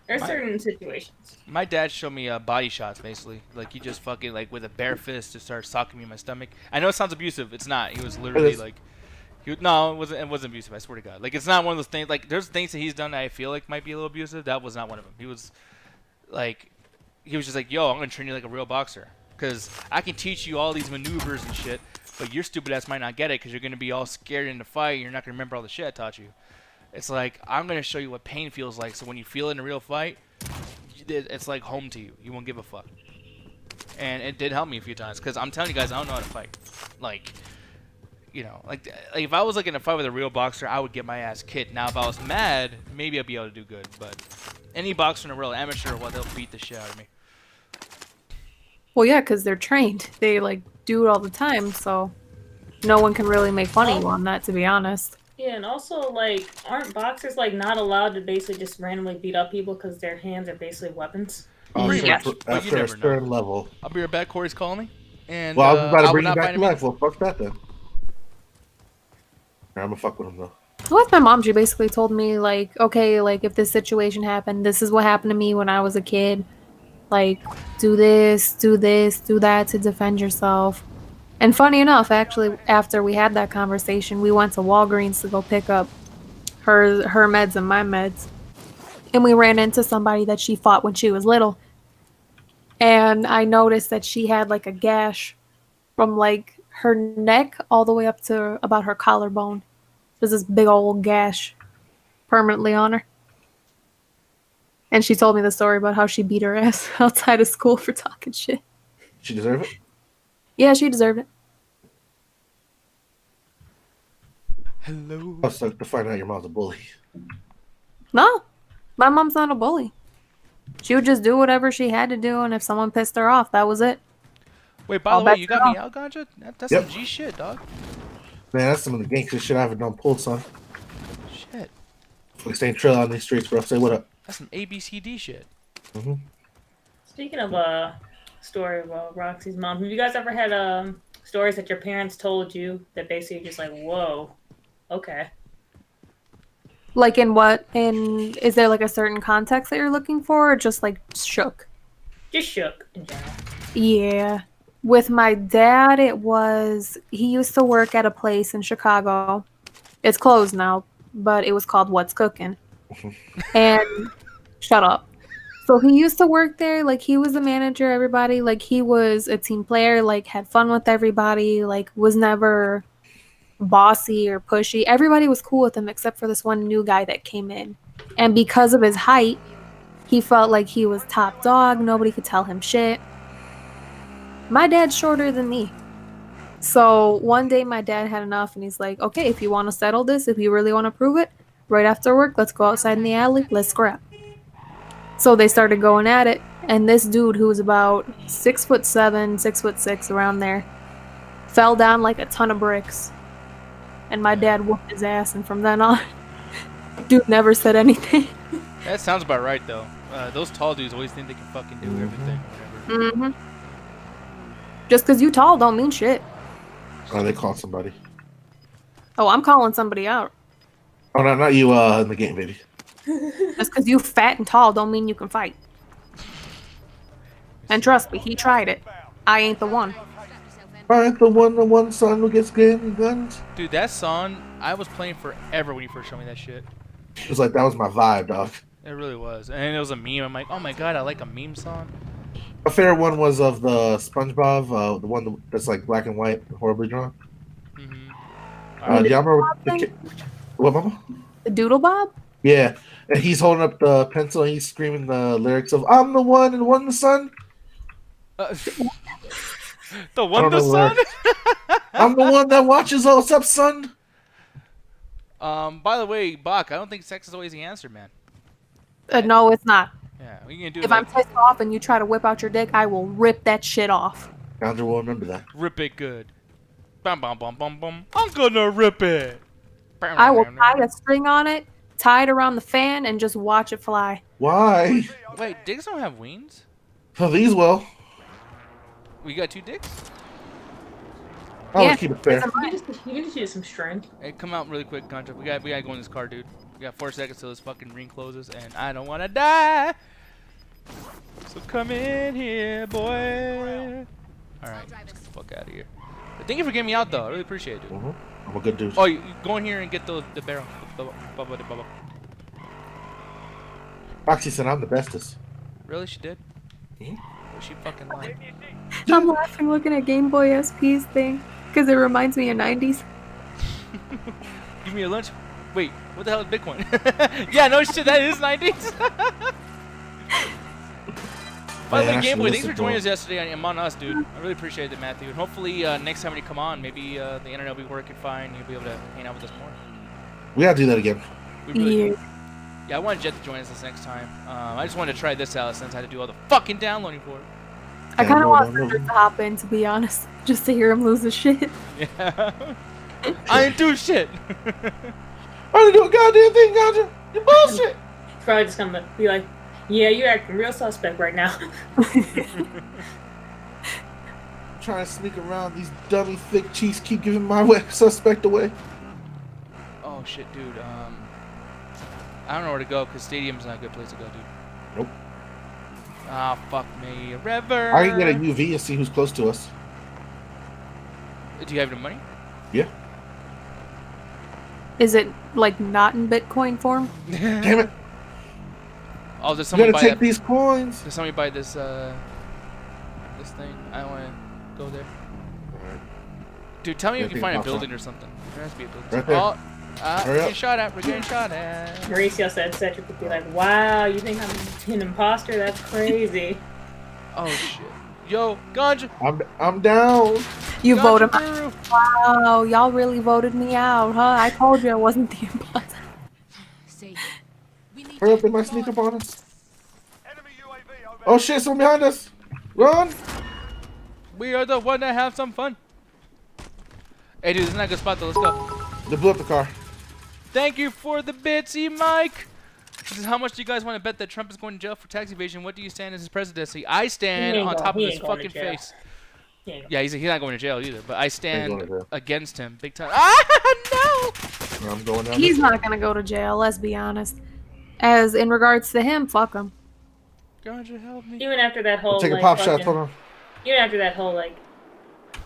S2: There's certain situations.
S1: My dad showed me body shots, basically. Like, he just fucking, like, with a bare fist just started socking me in my stomach. I know it sounds abusive. It's not. He was literally, like... No, it wasn't abusive. I swear to God. Like, it's not one of those things... Like, there's things that he's done that I feel like might be a little abusive. That was not one of them. He was, like... He was just like, yo, I'm going to train you like a real boxer. Because I can teach you all these maneuvers and shit, but your stupid ass might not get it because you're going to be all scared in the fight and you're not going to remember all the shit I taught you. It's like, I'm going to show you what pain feels like, so when you feel it in a real fight, it's like home to you. You won't give a fuck. And it did help me a few times, because I'm telling you guys, I don't know how to fight. Like, you know, like if I was like in a fight with a real boxer, I would get my ass kicked. Now, if I was mad, maybe I'd be able to do good, but any boxer in a real amateur, well, they'll beat the shit out of me.
S3: Well, yeah, because they're trained. They, like, do it all the time, so no one can really make fun of you on that, to be honest.
S2: Yeah, and also, like, aren't boxers, like, not allowed to basically just randomly beat up people because their hands are basically weapons?
S1: Pretty much, but you
S4: After a
S1: never
S4: certain
S1: know.
S4: level.
S1: I'll be right back. Corey's calling me. And,
S4: Well, I was about to bring
S1: will
S4: you
S1: not
S4: back
S1: find
S4: to
S1: him.
S4: life. Well, fuck that then. I'm gonna fuck with him though.
S3: With my mom, she basically told me, like, okay, like, if this situation happened, this is what happened to me when I was a kid. Like, do this, do that to defend yourself. And funny enough, actually, after we had that conversation, we went to Walgreens to go pick up her meds and my meds. And we ran into somebody that she fought when she was little. And I noticed that she had like a gash from like her neck all the way up to about her collarbone. There's this big old gash permanently on her. And she told me the story about how she beat her ass outside of school for talking shit.
S4: She deserve it?
S3: Yeah, she deserved it.
S1: Hello.
S4: I was like to find out your mom's a bully.
S3: No, my mom's not a bully. She would just do whatever she had to do, and if someone pissed her off, that was it.
S1: Wait, by
S3: I'll
S1: the way,
S3: bet
S1: you
S3: you
S1: got me
S3: know.
S1: out, Ganja? That's
S4: Yep.
S1: some G shit, dog.
S4: Man, that's some of the gangster shit I haven't done pulled, son.
S1: Shit.
S4: Like staying trail on these streets, bro. Say what up.
S1: That's some ABCD shit.
S2: Speaking of story of Roxy's mom, have you guys ever had stories that your parents told you that basically just like, whoa, okay.
S3: Like in what? In is there like a certain context that you're looking for, or just like shook?
S2: Just shook in general.
S3: Yeah. With my dad, it was he used to work at a place in Chicago. It's closed now, but it was called What's Cooking. And shut up. So he used to work there, like he was the manager, everybody, like he was a team player, like had fun with everybody, like was never bossy or pushy. Everybody was cool with him except for this one new guy that came in. And because of his height, he felt like he was top dog, nobody could tell him shit. My dad's shorter than me. So one day my dad had enough and he's like, okay, if you want to settle this, if you really want to prove it, right after work, let's go outside in the alley, let's scrap. So they started going at it, and this dude who was about 6'7", 6'6", around there, fell down like a ton of bricks. And my dad whooped his ass, and from then on, dude never said anything.
S1: That sounds about right, though. Those tall dudes always think they can fucking do everything or whatever.
S3: Mm-hmm. Just because you tall don't mean shit.
S4: Oh, they called somebody.
S3: Oh, I'm calling somebody out.
S4: Oh, no, not you in the game, baby.
S3: Just because you fat and tall don't mean you can fight. And trust me, he tried it. I ain't the one.
S4: I ain't the one son who gets guns.
S1: Dude, that song, I was playing forever when you first showed me that shit.
S4: It was like, that was my vibe, dog.
S1: It really was. And it was a meme. I'm like, oh my god, I like a meme song.
S4: My favorite one was of the SpongeBob, the one that's like black and white, horribly drawn.
S1: Mm-hmm.
S4: Do y'all remember what, Mama?
S3: The Doodle Bob?
S4: Yeah, and he's holding up the pencil and he's screaming the lyrics of "I'm the one and one the son."
S1: The
S4: I
S1: one
S4: don't
S1: the
S4: know the
S1: sun?
S4: I'm the one that watches. Oh, what's up, son?
S1: By the way, Bach, I don't think sex is always the answer, man.
S3: No, it's not.
S1: Yeah, we can do
S3: If
S1: like,
S3: I'm pissed off and you try to whip out your dick, I will rip that shit off.
S4: Andrew will remember that.
S1: rip it good. Bam, bam, bam, bam, bam. I'm gonna rip it.
S3: I will tie a string on it, tie it around the fan, and just watch it fly.
S4: Why?
S1: Wait, dicks don't have wings?
S4: Oh, these will.
S1: We got 2 dicks?
S4: I'll
S3: Yeah.
S4: keep it fair.
S2: You just use some string.
S1: Hey, come out really quick, Contra. We gotta go in this car, dude. We got 4 seconds till this fucking ring closes, and I don't wanna die. So come in here, boy. Alright, let's get the fuck out of here. But thank you for getting me out, though. I really appreciate it, dude.
S4: I'm a good dude.
S1: Oh, you go in here and get the barrel. Bubba.
S4: Roxy said I'm the bestest.
S1: Really? She did?
S4: Mhm.
S1: Oh, she fucking lied.
S3: I'm laughing looking at Game Boy SP's thing because it reminds me of 90s.
S1: Give me a lunch. Wait, what the hell is Bitcoin? Yeah, no shit, that is 90s. By the way,
S4: Man,
S1: Game Boy,
S4: actually,
S1: thanks for
S4: listen,
S1: joining
S4: bro.
S1: us yesterday on Among Us, dude. I really appreciate it, Matthew. And hopefully, next time when you come on, maybe the internet will be working fine. You'll be able to hang out with us more.
S4: We gotta do that again.
S1: We really,
S3: Yeah.
S1: yeah, I wanted Jet to join us this next time. I just wanted to try this out since I had to do all the fucking downloading for it.
S3: I kind of want
S4: no.
S3: Cedric to hop in, to be honest, just to hear him lose his shit.
S1: Yeah. I didn't do shit.
S4: I didn't do a goddamn thing, Ganja. You bullshit.
S2: He's probably just gonna be like, yeah, you're acting real suspect right now.
S4: Trying to sneak around these dummy thick cheeks keep giving my suspect away.
S1: Oh shit, dude. I don't know where to go because Stadium's not a good place to go, dude.
S4: Nope.
S1: Ah, fuck me. River.
S4: I can get a UV and see who's close to us.
S1: Do you have any money?
S4: Yeah.
S3: Is it like not in Bitcoin form?
S4: Damn it!
S1: Oh, did
S4: You
S1: someone
S4: gotta
S1: buy
S4: take
S1: that?
S4: these coins.
S1: Did somebody buy this this thing? I don't want to go there. Dude, tell me
S4: Yeah,
S1: if you
S4: I
S1: find a
S4: think
S1: building or something. There has to be a building.
S4: Right there.
S1: Oh,
S4: Hurry
S1: we're getting
S4: up.
S1: shot at. We're getting shot at.
S2: Mauricio said Cedric would be like, wow, you think I'm an imposter? That's crazy.
S1: Oh shit. Yo, Ganja.
S4: I'm down.
S3: You
S1: Ganja
S3: voted.
S1: Guru.
S3: Wow, y'all really voted me out, huh? I told you I wasn't the imposter.
S4: Hurry up, they might sneak up on us. Oh shit, someone behind us. Run.
S1: We are the one that have some fun. Hey, dude, this is not a good spot though. Let's go.
S4: They blew up the car.
S1: Thank you for the bitsy, Mike. This is how much do you guys want to bet that Trump is going to jail for tax evasion? What do you stand as his presidency? I stand on top of his fucking face. Yeah, he's not going to jail either, but I stand against him big time. Ah, no!
S4: I'm going down.
S3: He's not gonna go to jail, let's be honest. As in regards to him, fuck him.
S1: Ganja, help me.
S2: Even after that whole,
S4: Take a
S2: like,
S4: pop shot.
S2: fucking-
S4: Hold on.
S2: Even after that whole, like,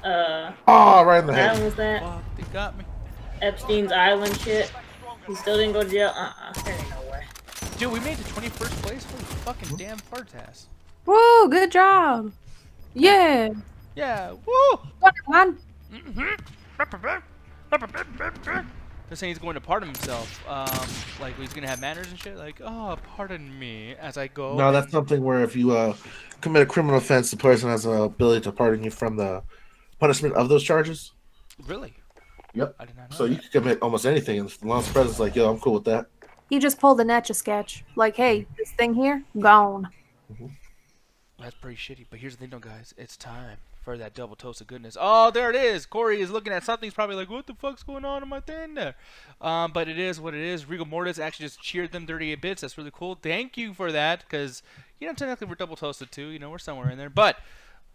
S4: Oh, right in the
S2: how
S4: head.
S2: was that?
S1: Fuck, they got me.
S2: Epstein's Island shit. He still didn't go to jail? There ain't no way.
S1: Dude, we made the 21st place. Holy fucking damn fart ass.
S3: Woo, good job. Yeah.
S1: Yeah, woo!
S3: What, man?
S1: They're saying he's going to pardon himself. Like he's gonna have manners and shit. Like, oh, pardon me as I go.
S4: No, that's something where if you commit a criminal offense, the person has the ability to pardon you from the punishment of those charges.
S1: Really?
S4: Yep.
S1: I did not know.
S4: So you can commit almost anything, and as long as the president's like, "Yo, I'm cool with that."
S3: He just pulled an Etch-a-Sketch. Like, hey, this thing here, gone.
S1: That's pretty shitty. But here's the thing, though, guys. It's time for that double toast of goodness. Oh, there it is. Corey is looking at something. He's probably like, what the fuck's going on in my thing there? But it is what it is. Regal Mortis actually just cheered them 38 bits. That's really cool. Thank you for that, because, you know, technically we're double toasted, too. You know, we're somewhere in there. But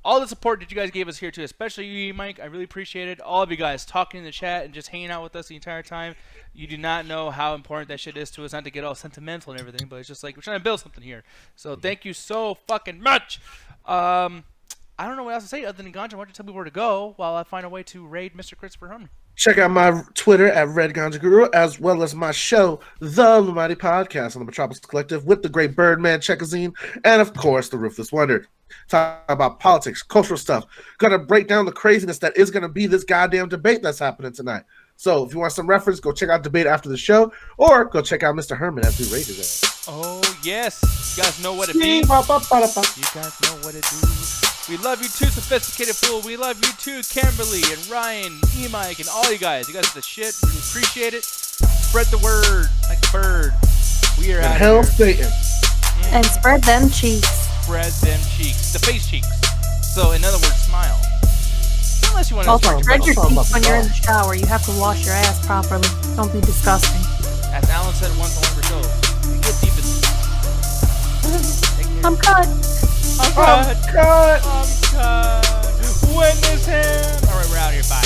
S1: all the support that you guys gave us here, too, especially you, Mike, I really appreciate it. All of you guys talking in the chat and just hanging out with us the entire time. You do not know how important that shit is to us. Not to get all sentimental and everything, but it's just like we're trying to build something here. So thank you so fucking much. I don't know what else to say other than Ganja. Why don't you tell me where to go while I find a way to raid Mr. Christopher Herman?
S4: Check out my Twitter at Red Ganja Guru, as well as my show, The Illuminati Podcast, on the Metropolis Collective with the great Birdman Checkazine, and of course, The Ruthless Wonder. Talk about politics, cultural stuff. Gonna break down the craziness that is gonna be this goddamn debate that's happening tonight. So if you want some reference, go check out debate after the show, or go check out Mr. Herman as we rate his ass.
S1: Oh, yes. You guys know what it be. You guys know what it do. We love you too, Sophisticated Fool. We love you too, Kimberly and Ryan, E-Mike, and all you guys. You guys are the shit. Really appreciate it. Spread the word like a bird. We are
S4: And
S1: out
S4: hell,
S1: of here.
S4: Satan.
S3: And spread them cheeks.
S1: Spread them cheeks. The face cheeks. So, in other words, smile. Unless you want to.
S3: Also, spread your
S4: talking about
S3: cheeks
S4: the
S3: when you're in
S4: dog.
S3: the shower. You have to wash your ass properly. Don't be disgusting.
S1: As Alan said once on one of her shows, we get deep in.
S3: I'm cut.
S1: I'm cut. I'm cut. Witness him. All right, we're out here. Bye.